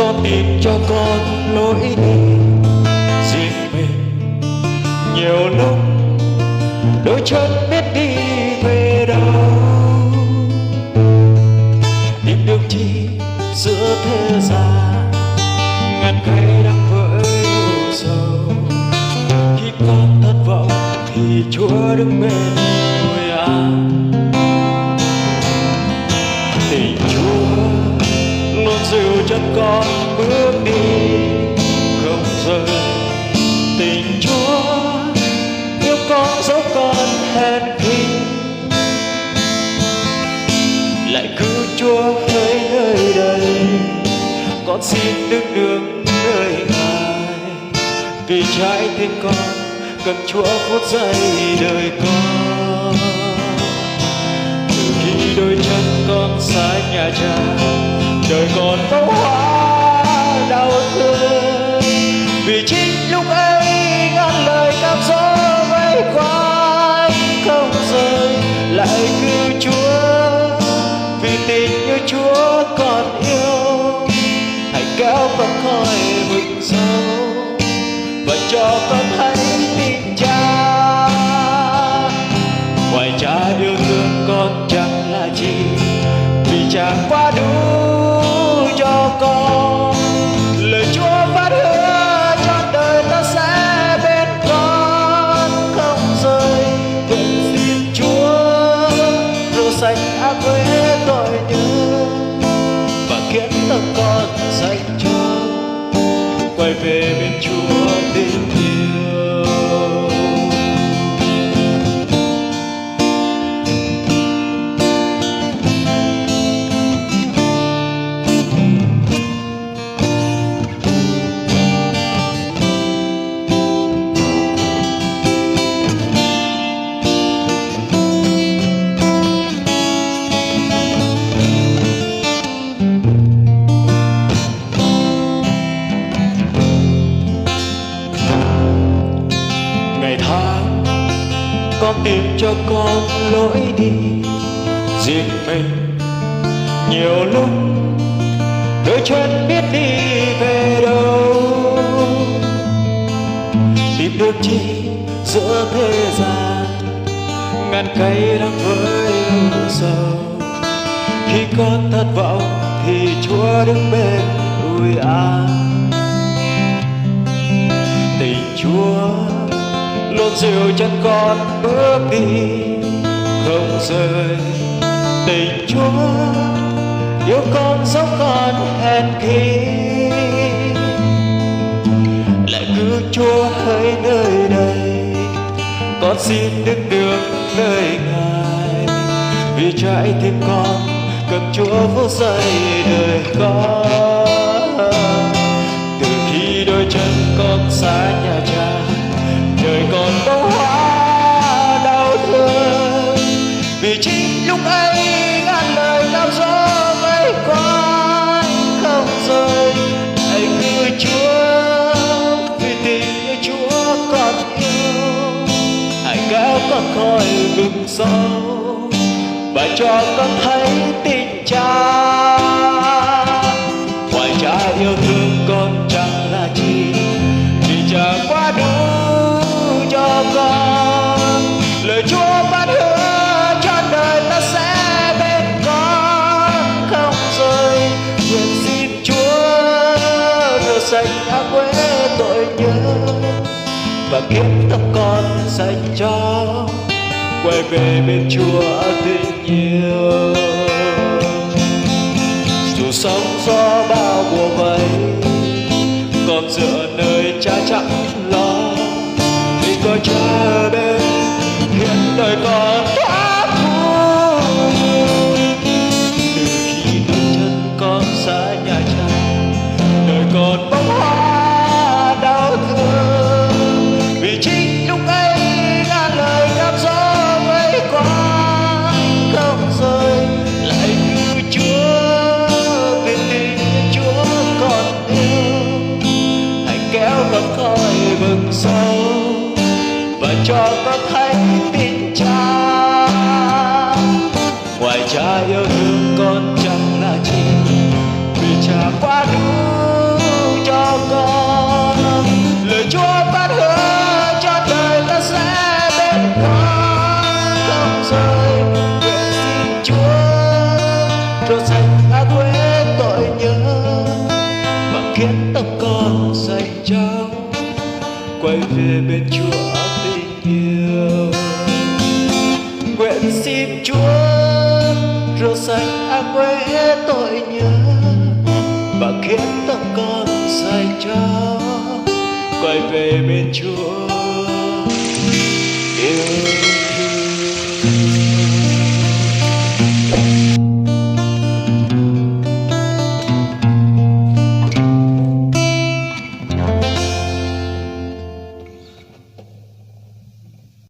con tìm cho con lối đi riêng mình. Nhiều lúc đôi chân biết đi về đâu, tìm được chi giữa thế gian ngàn cây đang với u sầu. Khi con thất vọng thì Chúa đứng bên ngôi an. Tình Chúa luôn dìu chân con bước đi không rời. Tình Chúa yêu con dẫu con hèn khi, lại cứ Chúa hỡi nơi đây. Con xin đứng đường nơi Ngài, vì trái tim con cần Chúa phút giây đời con. Từ khi đôi chân con xa nhà cha, đời còn bão hoa đau thương. Vì chính lúc ấy ngàn lời cám dỗ vây quanh không rời, lại cứ Chúa. Vì tình như Chúa còn yêu, hãy kéo con khỏi vực sâu và cho con thấy tình cha. Ngoài cha yêu thương con chẳng là chi, vì cha quá đủ cho con. Lời Chúa phát hứa cho đời ta sẽ bên con không rời. Nguyện xin Chúa rửa sạch ác quê tội nhớ, và khiến tâm con dành cho quay về bên Chúa tình yêu. Ngày tháng con tìm cho con lối đi riêng mình. Nhiều lúc đôi chân biết đi về đâu, tìm được chi giữa thế gian ngàn cây đang với u sầu. Khi con thất vọng thì Chúa đứng bên ủi an. Tình Chúa luôn dìu chân con bước đi không rời. Tình Chúa yêu con dẫu con hèn khi, lại cứ Chúa hỡi nơi đây. Con xin đứng được nơi Ngài, vì trái tim con cần Chúa phút giây đời con. Từ khi đôi chân con xa nhà cha, đời còn bão hoa đau thương. Vì chính lúc ấy ngàn lời cám dỗ vây quanh không rời, hãy cứ Chúa. Vì tình như Chúa còn yêu, hãy kéo con khỏi vực sâu và cho con thấy tình cha. Ngoài cha yêu thương con chẳng là chi, vì cha quá đủ cho con. Lời Chúa phát hứa cho đời ta sẽ bên con không rời. Nguyện xin Chúa rửa sạch ác quê tội nhớ, và khiến tâm con dành cho quay về bên Chúa tình yêu. Dù sóng gió bao bùa vây, con dựa nơi cha chẳng lo. Vì có cha bên khiến đời con thoát vui. Từ khi đôi chân con xa nhà cha, đời còn bông hoa đau thương. Vì chính lúc ấy ngàn lời cám dỗ vây quanh không rời, lại cứ Chúa. Vì tình Chúa còn yêu, hãy kéo con khỏi vực sâu và cho con thấy tình cha. Ngoài cha yêu thương con chẳng là chi, vì cha quá đủ rơi. Nguyện xin Chúa rửa sạch ác quê tội nhớ, mà khiến tâm con dành trao quay về bên Chúa tình yêu. Nguyện xin Chúa rửa sạch ác quê tội nhớ, mà khiến tâm con dành trao quay về bên Chúa